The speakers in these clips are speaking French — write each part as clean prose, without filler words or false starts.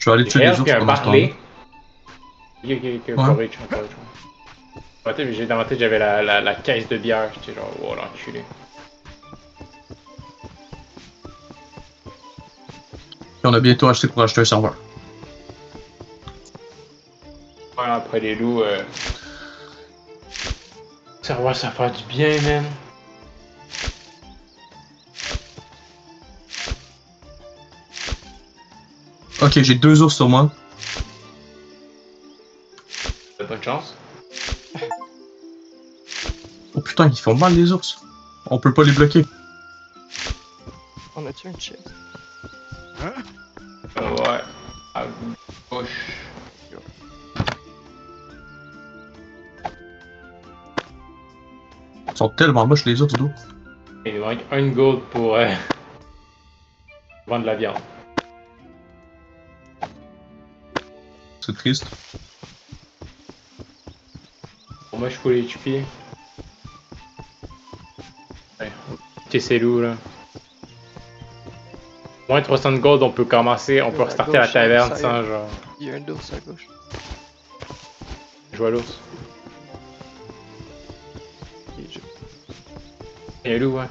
Je vais aller tuer les ours un pendant ce temps-là. barlé. Ok, porridge, porridge. Dans ma tête, j'avais la caisse de bière. J'étais genre, oh l'enculé. Et on a bientôt acheté pour acheter un serveur. Ouais, après les loups, serveur, ça fait du bien, man. Ok, j'ai 2 ours sur moi. T'as bonne chance. Oh putain, ils font mal les ours. On peut pas les bloquer. On a-tu un chest? Ouais. À gauche. Ils sont tellement moches les ours d'eau. Il nous manque une gold pour vendre de la viande. C'est triste. Bon, moi, je suis full HP. Ouais. Ok, c'est loup, là. Moins de 300 gold, on peut commencer, on peut restarter à la taverne sans genre. Il y a un ours à gauche. Je vois l'ours. Il y a un loup, ouais.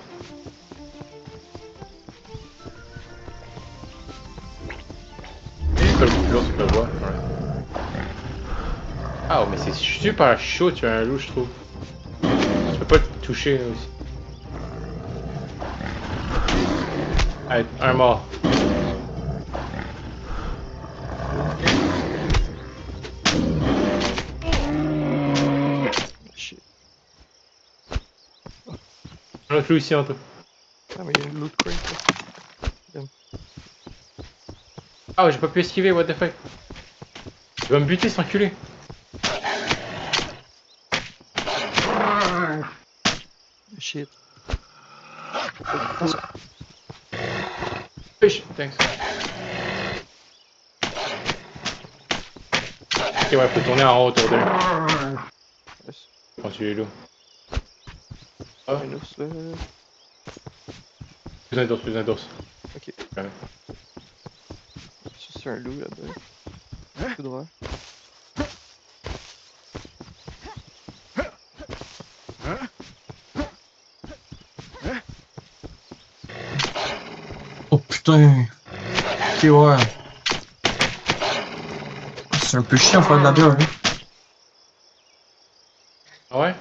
L'ours, je le vois. Ouais. Ah, mais c'est super chaud, tu as un loup, je trouve. Tu peux pas le toucher là, aussi. Allez, un mort. Shit. Un autre loup ici en tout. Ah, mais il y a une loot crate là. Ah, ouais, j'ai pas pu esquiver, what the fuck. Il va me buter, cet enculé. Shit. Attention. Fish, thanks. Ok, ouais, faut tourner en haut autour d'eux. Yes. Quand tu les loups. Ah, un ours là. Plus un d'ours. Ok. Ouais. C'est un loup là-bas. Tout droit. Oh putain. Ok, ouais. C'est un peu chiant de faire de la bière, hein. Ah ouais?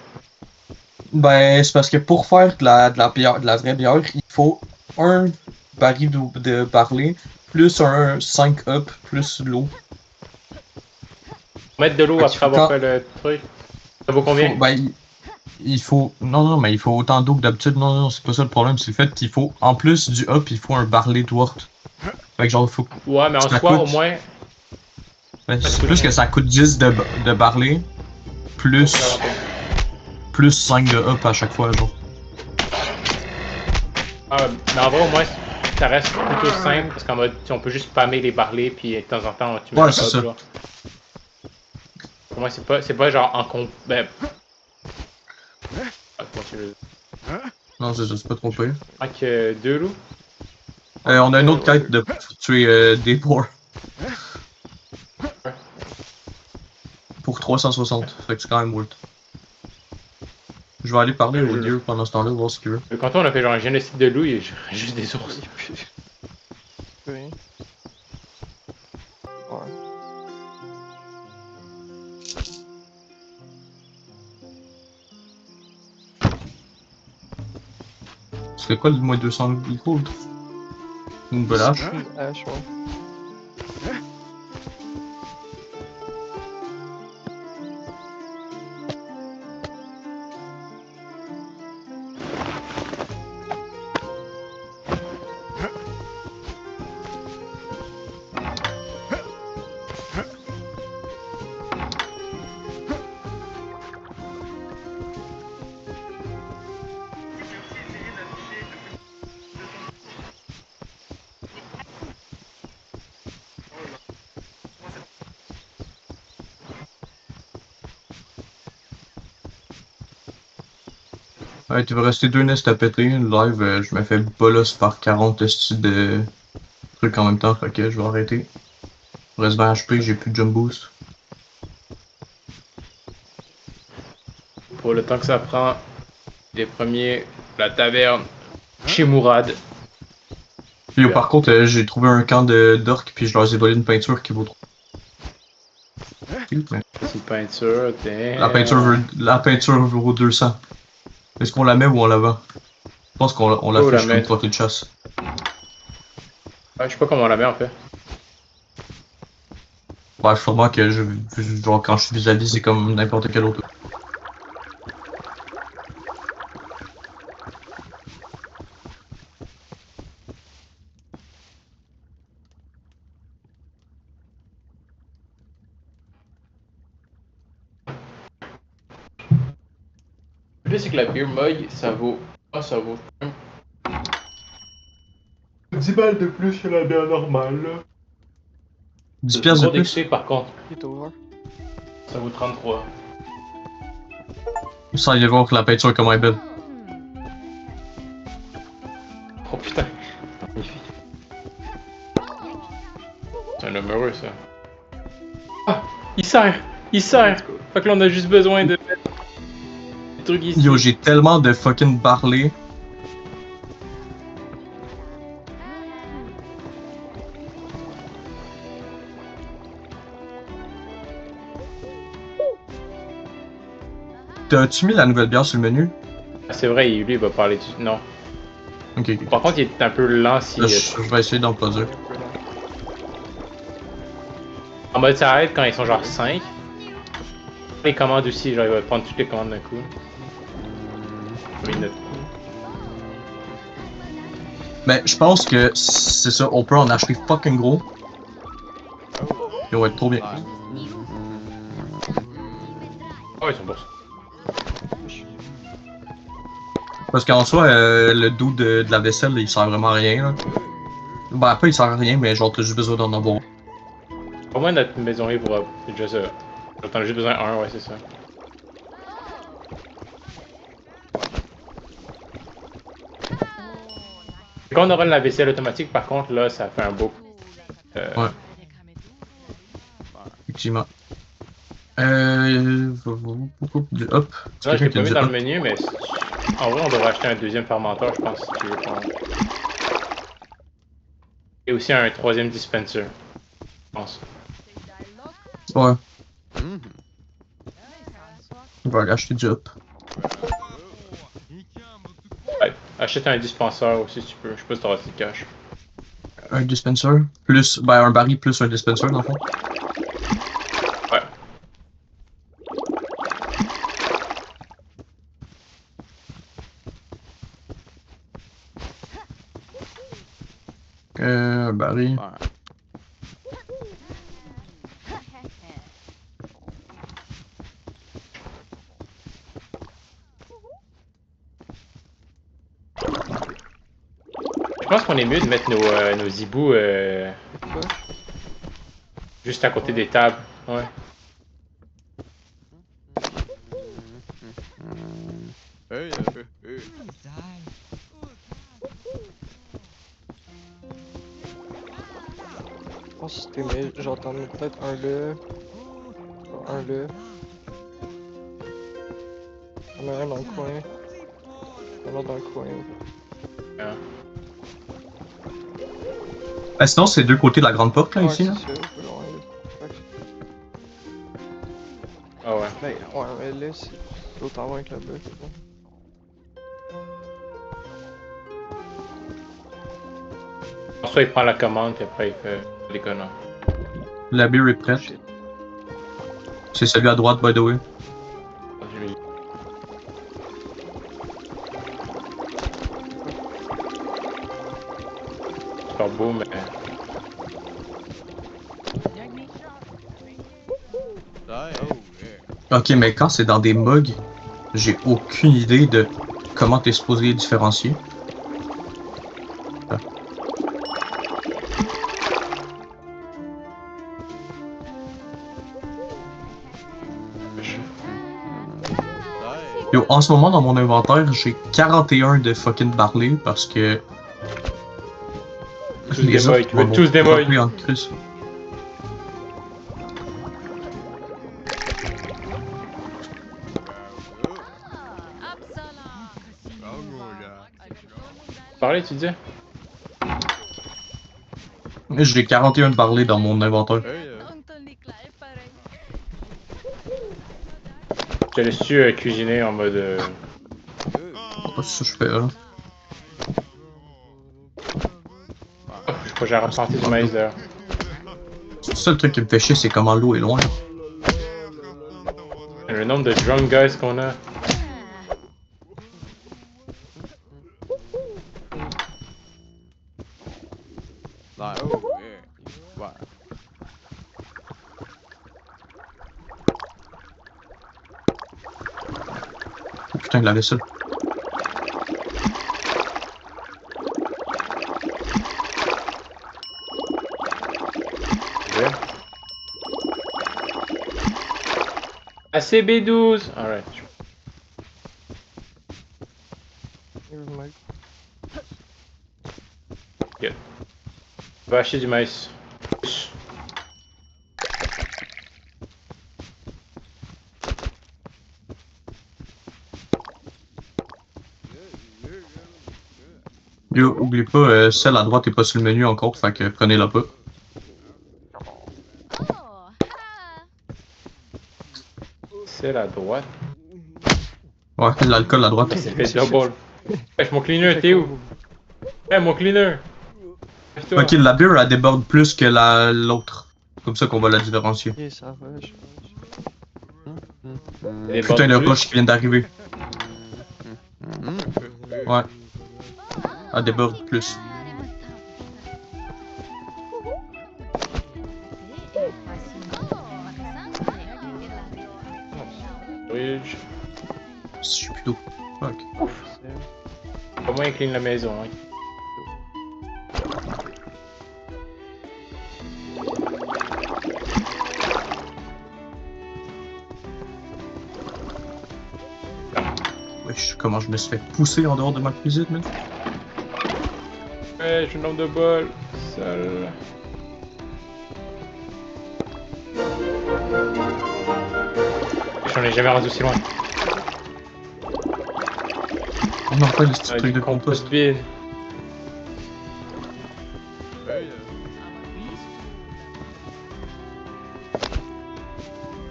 Ben, c'est parce que pour faire de la bière, de la vraie bière, il faut un baril de barley, plus un 5 up, plus l'eau. Mettre de l'eau Fait qu'il après faut avoir quand. fait le truc. Ça vaut combien? Ben, il faut. Non, non, mais il faut autant d'eau que d'habitude. Non, non, c'est pas ça le problème. C'est le fait qu'il faut, en plus du up, il faut un barley de wort. Fait que genre, il faut. Ouais, mais en Ça soi, coûte. au moins. Ben, Ça c'est coûte plus que rien. ça coûte 10 de barley, plus. Plus 5 de up à chaque fois, genre. Ah, mais en vrai, au moins, ça reste plutôt simple parce qu'en mode, on peut juste spammer les barlets puis de temps en temps, tu mets Ouais, un c'est up ça. là. Pour moi, c'est pas genre en compte. Ben. Ah, comment tu veux. Non, c'est ça, c'est pas trop pire. Manque deux loups. On a une autre ouais, quête de tuer des boars. Ouais. Pour 360. Fait que c'est quand même worth. Je vais aller parler au deer pendant ce temps-là, voir ce qu'il veut. Quand on a fait genre un génocide de loups, il y a juste des ours. Plus rien. Ouais. C'est quoi le moins 200 gold? Une nouvelle hache? Une hache, ouais. Ouais, tu vas rester 2 nests à péter. Live, je me fais bolos par 40 esti de trucs en même temps, fait que je vais arrêter. Je reste 20 HP, j'ai plus de jump boost. Pour le temps que ça prend, les premiers, la taverne, chez Mourad. Puis par contre, j'ai trouvé un camp d'orques, puis je leur ai volé une peinture qui vaut trop. C'est une peinture, t'es. La peinture vaut 200. Est-ce qu'on la met ou on la vend? Je pense qu'on la fiche comme trophée de chasse. Ouais, je sais pas comment on la met en fait. Ouais, sûrement que genre quand je suis vis-à-vis, c'est comme n'importe quel autre. Le plus c'est que la beer mug, ça vaut. Ah, ça vaut. 10 balles de plus que la bière normale là. 10 piastres de plus? d'XP par contre. Il est over. Ça vaut 33. Sans aller voir la peinture comment elle est belle. Oh putain. Magnifique. C'est un homme heureux ça. Ah! Il sert! Il sert! Fait que là on a juste besoin de mettre des trucs ici. Yo, j'ai tellement de fucking barley. T'as-tu mis la nouvelle bière sur le menu? Ah, c'est vrai, lui il va parler du. Non. Ok, ok. Par contre il est un peu lent si. Là, je vais essayer d'en produire. En mode ça arrête quand ils sont genre 5. Les commandes aussi, genre il va prendre toutes les commandes d'un coup. Une note. Mais je pense que c'est ça, on peut en acheter fucking gros. Et on va être trop bien. Ah ouais, ils sont bourses. Parce qu'en soi, le dos de la vaisselle, il sert vraiment à rien. Là. Ben, pas il sert à rien, mais genre, t'as juste besoin d'en avoir. Au moins notre maison libre, c'est déjà ça. J'en ai juste besoin d'un, ouais, c'est ça. Quand on aura la vaisselle automatique, par contre, là, ça fait un beau. Ouais. Effectivement. Hop. Là, je l'ai pas mis dans le menu, mais en vrai, on devrait acheter un deuxième fermenteur, je pense, si tu veux. Et aussi un troisième dispenser, je pense. Ouais. On va aller acheter du hop. Ouais, achète un dispenseur aussi si tu peux. Je sais pas si t'auras assez de cash. Un dispenser. Plus, ben, un baril plus un dispenser, dans le fond. Ouais. Un baril. Je pense qu'on est mieux de mettre nos hiboux juste à côté des tables. Ouais. Je pense que c'était mieux. J'entends peut-être un là. Un là. On a un dans le coin. Un autre dans le coin. Ah. Ben, sinon, c'est deux côtés de la grande porte, là, Ouais, ici. Là. c'est ça. Ah ouais. Ben, ouais, mais là, c'est l'autre avant avec la bœuf. Soit il prend la commande, puis après il fait l'économie. La bière est prête. C'est celui à droite, by the way. C'est pas beau, mais. Ok, mais quand c'est dans des mugs, j'ai aucune idée de comment t'es supposé les différencier. Ah. Yo, en ce moment dans mon inventaire, j'ai 41 de fucking barley parce que. Tous des mugs, tu veux tous des mugs. En cruce. Parler, tu dis? J'ai 41 de barley dans mon inventaire. Je te laisse-tu cuisiner en mode. Pas si ça je fais là. Je crois que j'ai replanté du maïs d'ailleurs. C'est ça le truc qui me fait chier, c'est comment l'eau est loin. Le nombre de drunk guys qu'on a. Like, oh, yeah. Wow. Oh putain, de la vaisselle. Okay. ACB12! Alright. Good. On va acheter du maïs. Yo, oublie pas, celle à droite est pas sur le menu encore, fait que prenez-la pas. C'est la droite. Ouais, l'alcool à droite. C'est fait double. Hey, mon cleaner, t'es où? Hey, mon cleaner! Lève-toi. Ok, la bière elle déborde plus que l'autre. Comme ça qu'on va la différencier. Ok, ça rush. Elle Putain déborde de plus. roche qui vient d'arriver. Ouais. Elle déborde plus. Bridge. Si je suis plus d'eau. Ok. Pas moins clean la maison, hein. Wesh, comment je me suis fait pousser en dehors de ma cuisine, man. Ouais, j'ai un nombre de bols. Seul. J'en ai jamais rendu aussi loin. On a enfin le petit Ah, truc du de compost. vide.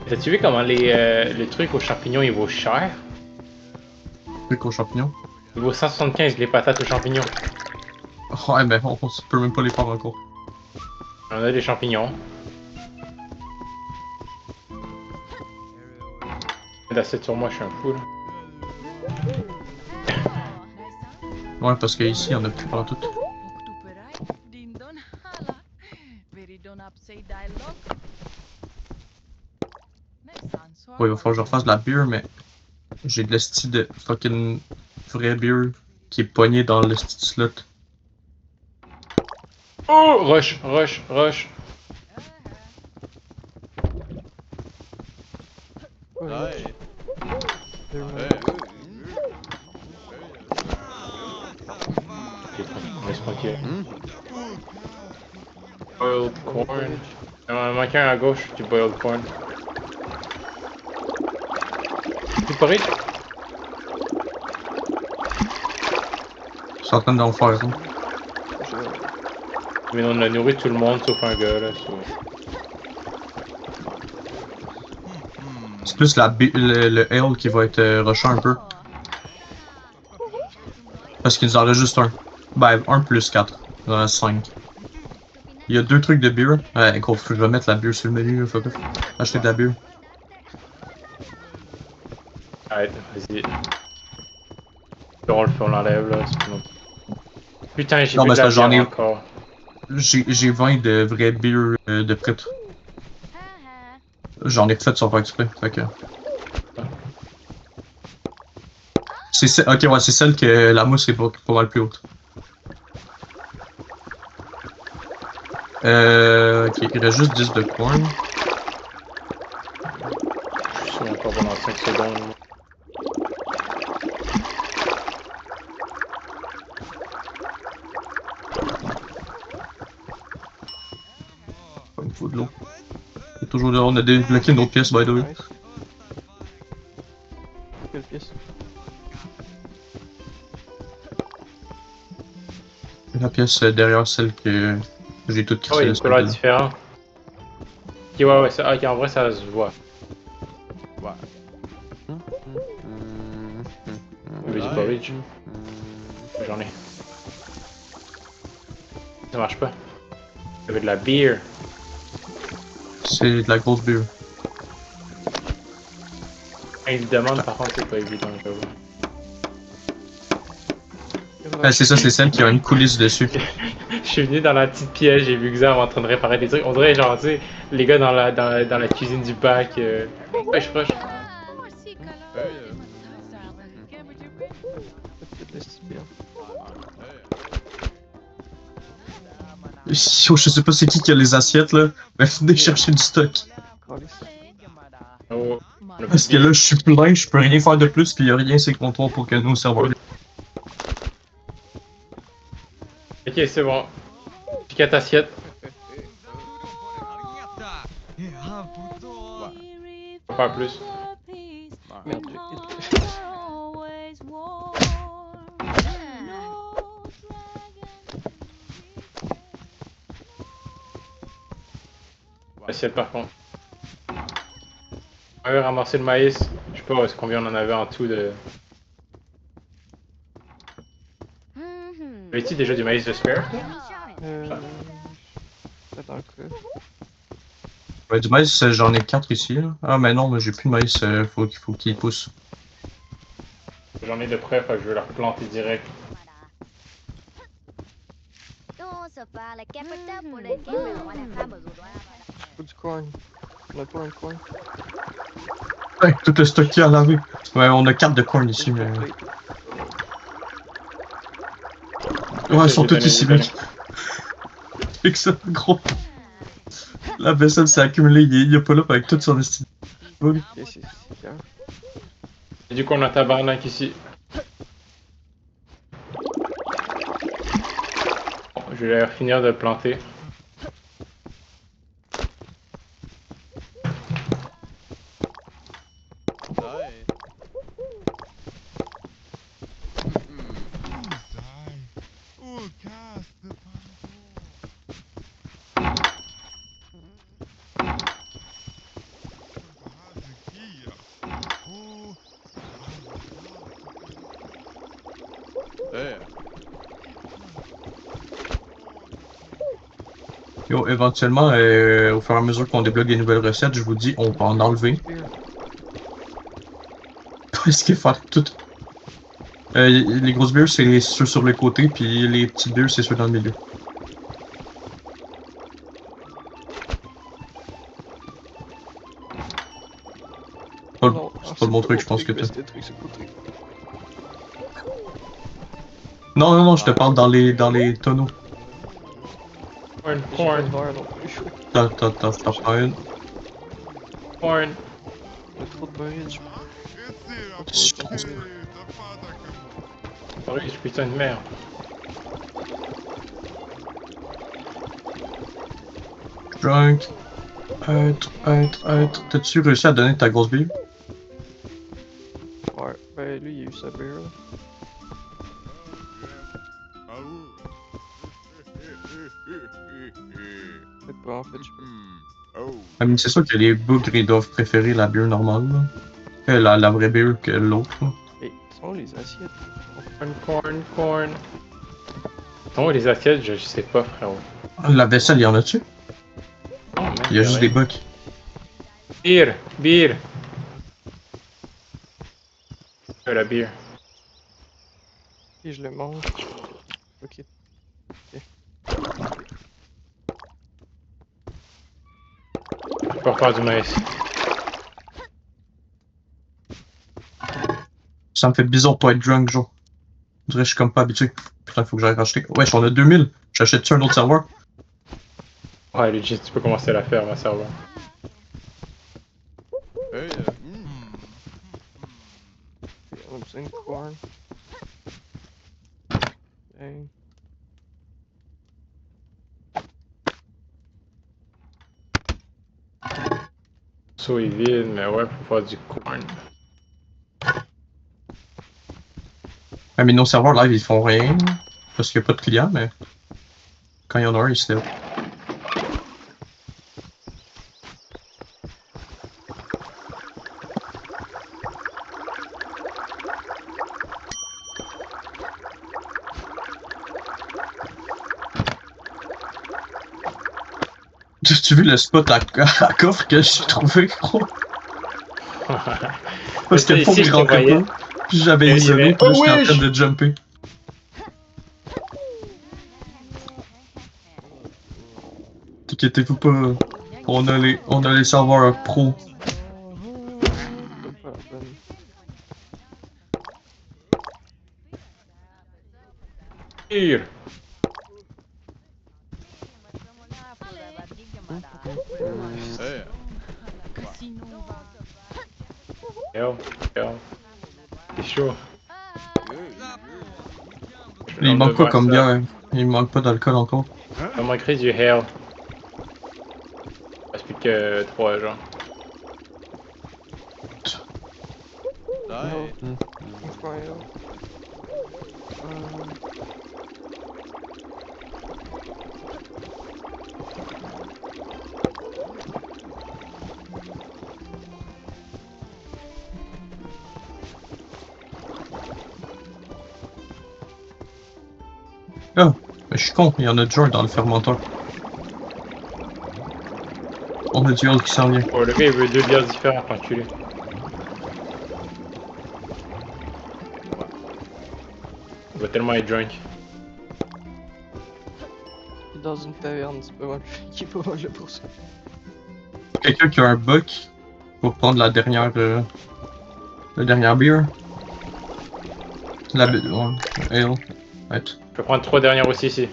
T'as-tu vu comment le truc aux champignons il vaut cher? Truc aux champignons. Il vaut 175 les patates aux champignons. Ouais, mais on peut même pas les faire encore. On a des champignons. D'assiette sur moi, je suis un fou là. Ouais, parce qu'ici, on a plus partout. Ouais, il va falloir que je refasse de la bière, mais j'ai de l'esti de fucking vraie bière qui est poignée dans le slot. Oh! Rush, rush, rush. Ouais. Laisse tranquille. Boiled corn. Il en manque un à gauche du boiled corn. Tu porridge? Je suis en train d'en faire, hein. Mais on a nourri tout le monde sauf un gars là. So. C'est plus le ale qui va être rushé un peu. Parce qu'il nous en reste juste un. Ben, 1 plus 4. Il en reste 5. Il y a 2 trucs de bière. Ouais, gros, faut que je vais mettre la bière sur le menu, là, fuck off. Acheter de la bière. Arrête, vas-y. On le fait, on l'enlève là. C'est pas non plus. Putain, j'ai Non, bu mais de la ça, j'en bière ai- encore. J'ai 20 de vraies bières de prêt. J'en ai fait sans faire exprès, fait que... Ok, ouais, c'est celle que la mousse est pas mal plus haute. Ok, il reste juste 10 de corn. Je suis sûr encore pendant 5 secondes. Il me faut de l'eau. Il y a toujours de l'eau. On a débloqué une autre pièce, by the way. Nice. Quelle pièce? La pièce derrière celle que j'ai toute Oh, il y a crissée une de ce couleur côté-là. différente. Ok, ouais, ça, ok, en vrai, ça se voit. Ouais. Ready Ouais. porridge. J'en ai. Ça marche pas. Ça veut de la beer. C'est de la grosse bulle. Évidemment, par contre, c'est pas évident, j'avoue. C'est ça, c'est celle qui a une coulisse dessus. Je suis venu dans la petite pièce, j'ai vu Xam en train de réparer des trucs. On dirait, genre, tu sais, les gars dans la cuisine du bac. Ouais, je suis proche. Peut-être le style bien. Je sais pas c'est qui a les assiettes là, mais venez chercher du stock. Calice. Oh, Parce que là, je suis plein, je peux rien faire de plus, pis y'a rien sur le comptoir pour que nos serveurs. Ok, c'est bon. J'ai 4 assiettes. Pas plus. Merde, Assiette par contre. On avait ramassé le maïs. Je sais pas combien on en avait en tout de. Avais-tu déjà du maïs de spare? Peut-être dans le cas. Ouais, du maïs, j'en ai 4 ici. Là. Ah, mais non, mais j'ai plus de maïs, faut qu'il pousse. J'en ai de près, fait que je vais leur planter direct. Faut du corn. On a pas un corn. Ouais, tout le stock qu'il y a à laver. Ouais, on a 4 de corn ici, mais. Ouais, ils sont tous ici, mec. C'est que ça, gros. La vaisselle s'est accumulée, il est pas là avec toute son estime. Ok, c'est clair. Et du coup, on a tabarnak ici. Bon, je vais leur finir de planter. Yo, éventuellement, au fur et à mesure qu'on débloque des nouvelles recettes, je vous dis, on va en enlever. Est-ce qu'il faut faire tout? Les grosses bulles, c'est ceux sur le côté, puis les petites bulles, c'est ceux dans le milieu. C'est pas le bon truc, je pense que t'as. Non, je te parle dans les tonneaux. Corn. T'en prends une. Corn. Il y a trop de porridge. Porridge, putain de merde. Drunk. T'as-tu réussi à donner ta grosse bille? Ouais, ben lui il a eu sa bière là. Peut-être pas en fait, je peux. Ah, mais c'est sûr que les bougres ils doivent préférer la bière normale, là. Que la vraie bière que l'autre. Là. Et sont les assiettes? Corn. Non, les assiettes, je sais pas, frérot. La vaisselle, y en a-tu? Oh, man, Il y a juste des bugs. Beer. La bière. Et je le mange. Ok. Je peux refaire du maïs. Ça me fait bizarre de pas être drunk, genre. On dirait que je suis comme pas habitué. Putain, faut que j'aille racheter. Wesh, on a 2000. J'achète-tu un autre serveur? Ouais, legit, tu peux commencer à la faire, ma serveur. On a besoin de corn. Dang. So est vide, mais ouais, faut faire du corn. Ah, mais nos serveurs live, ils font rien. Parce qu'il n'y a pas de clients, mais quand il y en a un, il se lève. Tu vu le spot à coffre que j'ai trouvé, gros? Parce que Ici, faut que je je te rentrais voyais. pas. Puis j'avais Il y isolé, avait- puis là Oh, j'étais en wesh! train de jumper. Inquiétez-vous pas, on a les serveurs pro. Pas la peine. Tire. Hey. Yo, yo. C'est chaud. Mais il manque quoi comme bière? Il manque pas d'alcool encore. Il manquerait du hell. Il reste plus que 3 genre. Nice. Je crois, Ah, mais je suis con, il y en a déjà un dans le fermenteur. On a du hall qui s'en vient. Oh, le gars il veut 2 bières différentes, enculé. Il va tellement être drunk. dans une taverne, c'est pas mal. Qui est pas mal là pour ça. Quelqu'un qui a un buck pour prendre la dernière bière. Ouais, ale. Ouais. Je peux prendre 3 dernières aussi ici.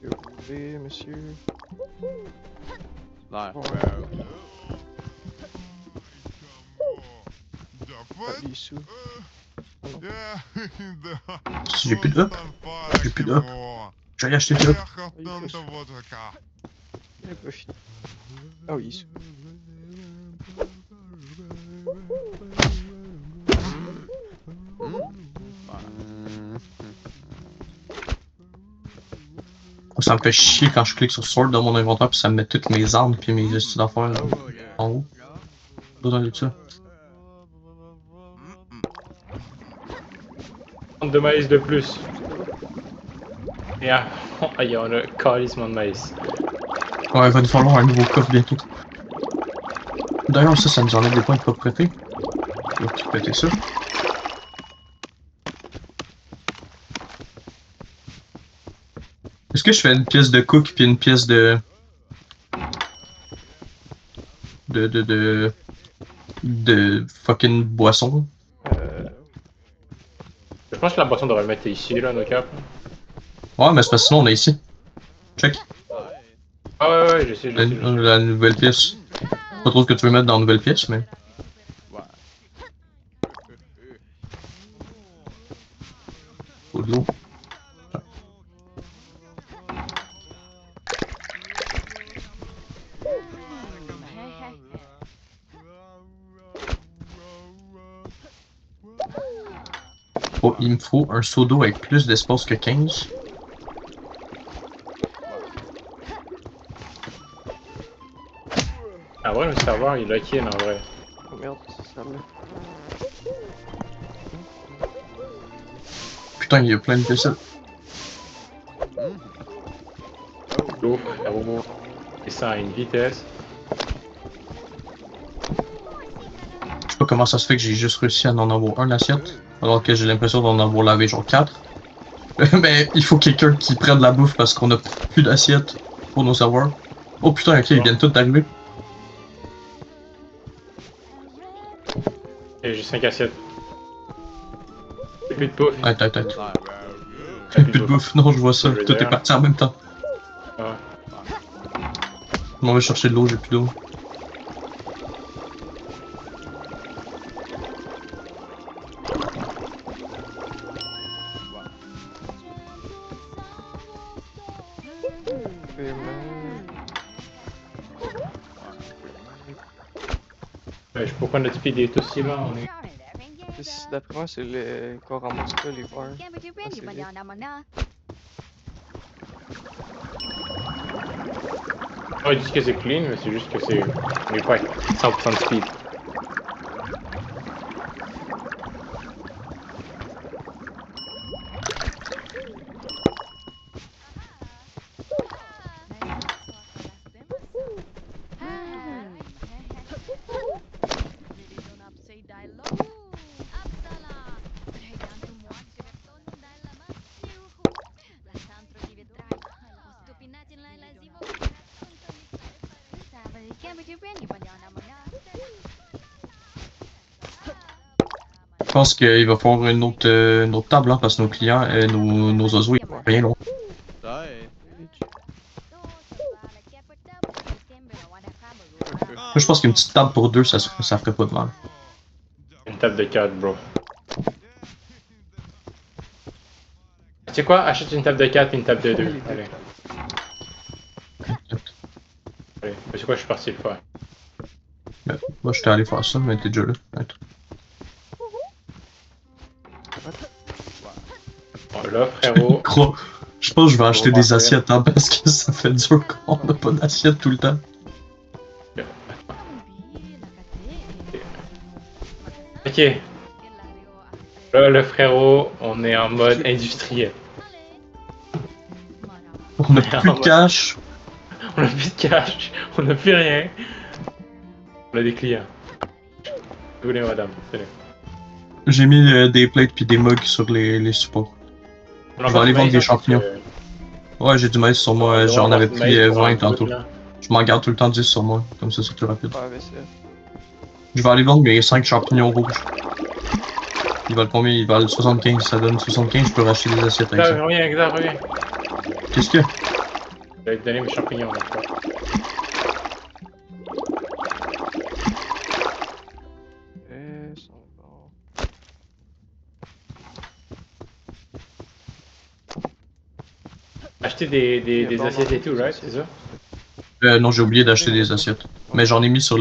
Que vous voulez, monsieur? Nice. Pas les sous. Si j'ai plus de up, j'ai plus de up. Je vais aller acheter du up. Il est pas fini. Ah oui, sous. Ça me fait chier quand je clique sur Sword dans mon inventaire puis ça me met toutes mes armes puis mes gestes d'affaires en haut. Pas besoin de ça. 30 de maïs de plus. Et ah, il y en a calissement de maïs. Ouais, il va nous falloir un nouveau coffre bientôt. D'ailleurs, ça nous enlève des points de propreté. Je vais tout péter ça. Est-ce que je fais une pièce de cook puis une pièce de fucking boisson? Je pense que la boisson devrait le mettre ici, là, nos cap. Ouais, mais c'est parce que sinon on est ici. Check. Ah ouais, je sais. La nouvelle pièce. Pas trop ce que tu veux mettre dans la nouvelle pièce, mais. Faut de l'eau. Oh, il me faut un seau d'eau avec plus d'espace que 15. Ah ouais, le serveur il est lock-in en vrai. Oh merde, c'est ça là. Putain, il y a plein de vaisselle. L'eau, la robot. Et ça à une vitesse. Je sais pas comment ça se fait que j'ai juste réussi à en avoir un assiette, alors que j'ai l'impression d'en avoir lavé genre 4. Mais il faut quelqu'un qui prenne la bouffe parce qu'on a plus d'assiettes pour nos serveurs. Oh putain, ok, ils viennent tous d'arriver. Et j'ai 5 assiettes. J'ai plus de bouffe. Attends. J'ai Plus de bouffe, non, je vois ça. Je veux Tout dire. est parti en même temps. Ah. On va chercher de l'eau, j'ai plus d'eau. Je sais pas pourquoi notre speed est aussi là. On est... D'après moi, c'est le qu'on ramasse pas les verres. Ouais, ils disent que c'est clean, mais c'est juste que c'est. On est pas à 100% de speed. Je pense qu'il va falloir une autre table, hein, parce que nos clients, nos oiseaux, ils ont rien long. Ouais. Moi, je pense qu'une petite table pour deux, ça ferait pas de mal. Une table de 4, bro. Tu sais quoi? Achète une table de 4 et une table de 2. Allez. Allez. C'est quoi, je suis parti le faire. Ben, moi, j'étais allé faire ça, mais t'es déjà là. Peut-être. Bon, là, frérot. Gros, je pense que je vais acheter des remarquer. assiettes, hein, parce que ça fait dur qu'on n'a pas d'assiettes tout le temps. Ok. Là, le frérot, on est en mode industriel. On a plus de cash. On a plus de cash, on a plus rien. On a des clients. Vous voulez, madame? Tenez. J'ai mis des plates puis des mugs sur les supports. On Je vais aller du vendre maïs, des hein, champignons. Ouais, j'ai du maïs sur moi, j'en avais pris 20 tantôt. Je m'en garde tout le temps 10 sur moi, comme ça c'est plus rapide. Ouais, mais c'est. Je vais aller vendre mes 5 champignons rouges. Ils valent combien? Ils valent 75, ça donne 75, je peux racheter des assiettes avec ça. Reviens, Exar, reviens. Qu'est-ce qu'il y a? Je vais te donner mes champignons, d'accord. Sont bons. Acheter des assiettes et tout, right? C'est ça? Non, j'ai oublié d'acheter des assiettes. Mais j'en ai mis sur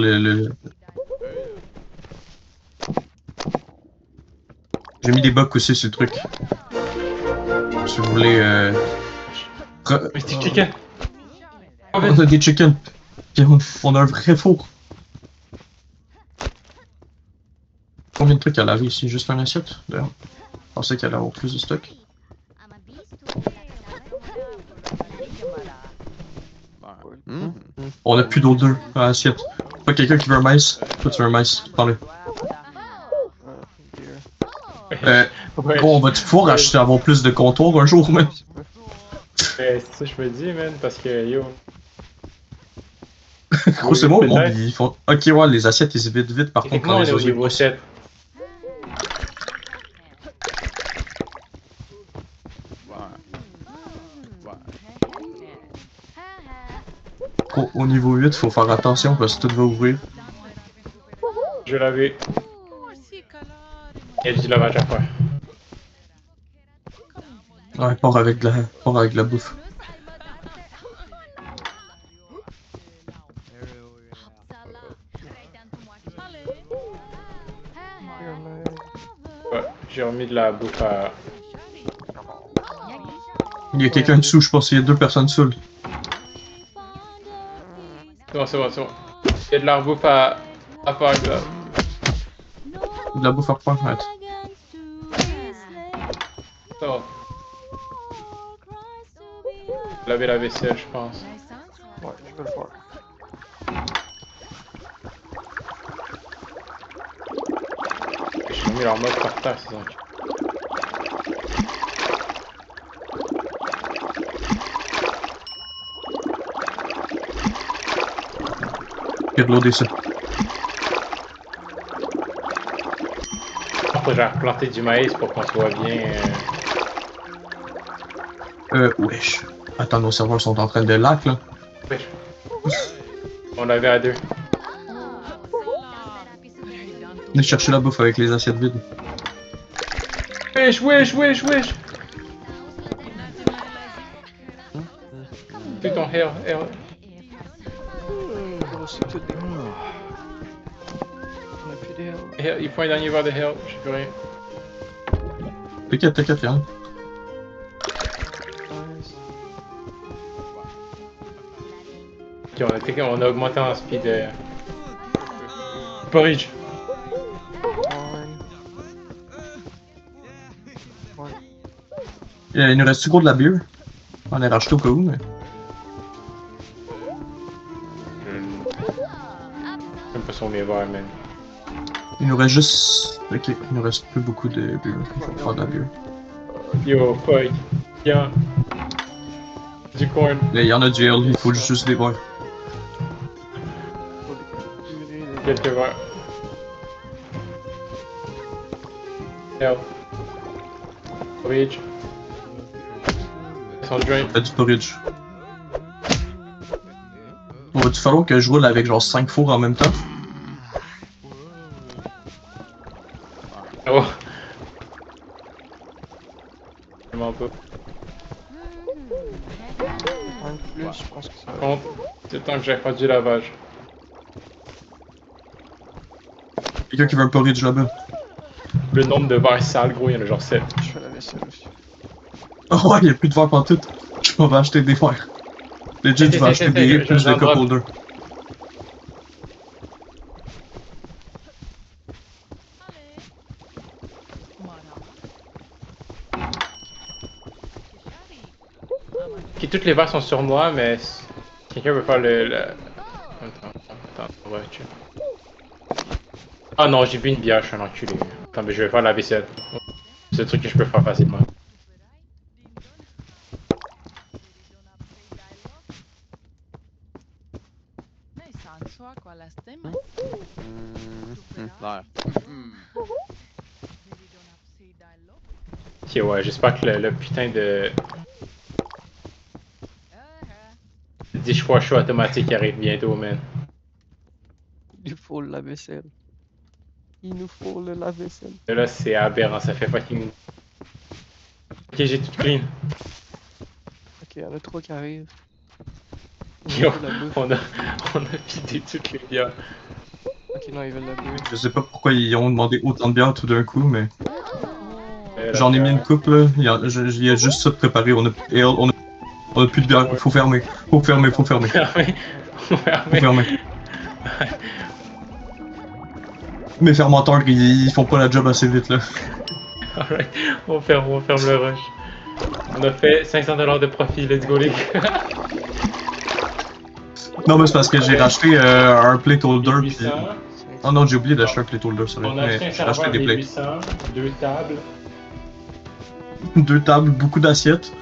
J'ai mis des bucks aussi sur le truc. Si vous voulez, Mais c'est chicken! On a des chickens. Puis on a un vrai four. Combien de trucs à laver ici? Juste un assiette? D'ailleurs, je pensais qu'il allait avoir plus de stock. On a plus d'eau 2 à l'assiette. Pas quelqu'un qui veut un maïs? Toi tu veux un maïs? Prends-le. Ouais, Gros, on va-tu pouvoir acheter, avoir plus de comptoirs un jour, même? c'est ça que je me dis, man, parce que yo. Gros, c'est bon, le monde, ils font. Ok, ouais, les assiettes, ils se vident vite, par contre, Techniquement, quand on les est au oiseaux ils niveau poussent. 7. Gros, au niveau 8, faut faire attention parce que tout va ouvrir. Je vais laver. Il y a du lavage à faire. Ouais, part avec la bouffe. Ouais, j'ai remis de la bouffe à. Il y a quelqu'un dessous, je pense qu'il y a 2 personnes seules. C'est bon, c'est bon, c'est bon. Il y a de la bouffe à faire, là. De la bouffe à refaire, ouais. Ça va. Laver la vaisselle, je pense. Ouais, je vais le faire. J'ai mis leur mode par terre, c'est donc. Il y a de l'eau dessus. Après, j'ai replanté du maïs pour qu'on soit bien. Wesh. Attends, nos serveurs sont en train de lac, là. Wesh. On l'avait à 2. Venez chercher la bouffe avec les assiettes vides. Wesh, wesh, wesh, wesh! Fais ton hair. Gros, c'est tout des. On a plus Hill. Il faut un dernier verre de Hill, je sais plus rien. T'inquiète, Yann. Nice. Ok, on a augmenté en speed. Porridge. Ouais. Il nous reste-tu gros de la bière? On a racheté au cas où, mais. J'aime pas son mes verres, man. Il nous reste juste. Ok, il nous reste plus beaucoup de bière. Je vais prendre de la bière. Yo, fuck. Tiens. Du corn. Mais il y en a du ale, il faut juste des verres. Quelques verres. Hill. Porridge. Son drink. Fait du porridge. On va-tu falloir que je roule avec genre 5 fours en même temps? Oh. Vraiment pas. Un de plus, je pense que ça Par va. contre, c'est le temps que j'aille faire du lavage. Quelqu'un qui veut un porridge là-bas? Le nombre de verres sales, gros, il y en a genre 7. Je fais la vaisselle aussi. Oh ouais, il y a plus de verres pantoute. Je m'en vais acheter des verres. Legit, je vais acheter des plus de cup holder. Ok, toutes les verres sont sur moi, mais quelqu'un veut faire le... Attends, on va check. Ah non, j'ai bu une bière, je suis un enculé. Attends, mais je vais faire la vaisselle. C'est le truc que je peux faire facilement. L'air. Ok, ouais, j'espère que le putain de dishwasher automatique arrive bientôt, man. Il nous faut le lave-vaisselle. Il nous faut le lave-vaisselle. Et là, c'est aberrant, ça fait fucking... Ok, j'ai tout clean. Ok, il y en a 3 qui arrivent. Yo, La bouffe. on a vidé toutes les bières. Ok, non, ils veulent la bière. Je sais pas pourquoi ils ont demandé autant de bière tout d'un coup, mais. La J'en ai mis bière. une coupe là, il y a juste ça de préparé, on a plus de bière, faut fermer, faut fermer. Fermé. Faut fermer. Mes fermenteurs, ils font pas la job assez vite là. Alright, on ferme le rush. On a fait 500$ de profit, let's go les gars. Non mais c'est parce que j'ai racheté un plate holder pis... 800. Oh non, j'ai oublié d'acheter un plate holder, c'est vrai. On a acheté un Mais j'ai racheté serveur des des plates. 800, 2 tables. 2 tables, beaucoup d'assiettes.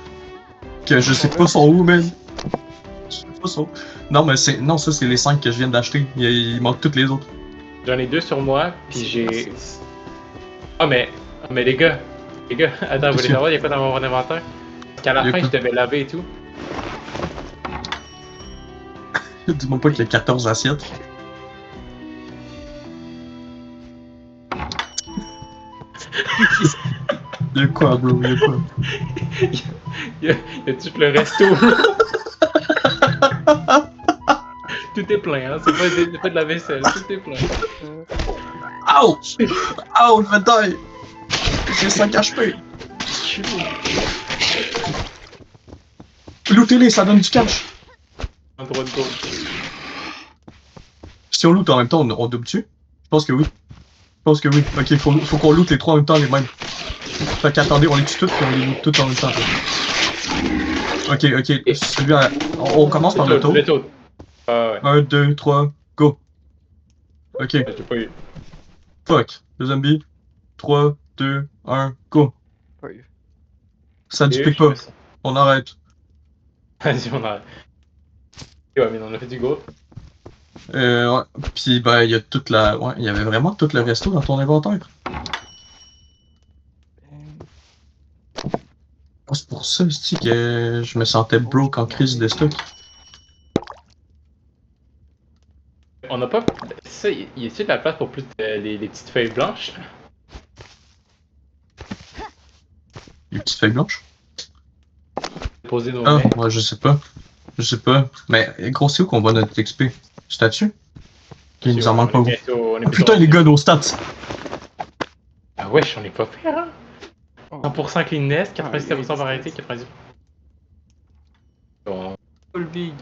Que je sais pas sont où, man. Je sais pas sont où. Non mais c'est... Non, ça c'est les 5 que je viens d'acheter. Il manque toutes les autres. J'en ai 2 sur moi, puis j'ai... Ah mais les gars, attends, vous voulez savoir il y a quoi dans mon inventaire? Parce qu'à la fin, je devais laver et tout. Dis-moi pas qu'il y a 14 assiettes. Il y a quoi, bro? Il y a quoi? Il y a tout le resto. Tout est plein, hein, c'est pas de la vaisselle, tout est plein. Ouch! Ouch, je vais taille! J'ai 5 HP! Lootez-les, ça donne du cash! En droit de gauche. Si on loot en même temps, on double dessus? Je pense que oui. Ok, faut qu'on loot les 3 en même temps, les mêmes. Fait qu'attendez, on les tue toutes et on les loot toutes en même temps. Ok, celui-là, on commence par le tour. Ah ouais. 1, 2, 3, go! Ok, J'ai pas eu. fuck. Le zombie. 3, 2, 1, go! Oui. Ça Et duplique je pas. fais ça. On arrête. Vas-y, on arrête. Ouais, mais on a fait du go. Ouais. Pis ben, il y a toute la... Ouais, il y avait vraiment tout le resto dans ton inventaire. Oh, c'est pour ça, aussi que je me sentais broke en crise de stock. On n'a pas... Ça, y a-t-il de la place pour plus de... les petites feuilles blanches? Les petites feuilles blanches? Poser nos Ah, mains. ouais, je sais pas. Mais gros, c'est où qu'on voit notre XP? C'est là-dessus? Il nous en manque pas beaucoup. On est Oh, putain, les gars, nos stats! Ah wesh, on est pas pire, hein? Oh. 100% cleanness, 97% variété, 90%. Bon, full big.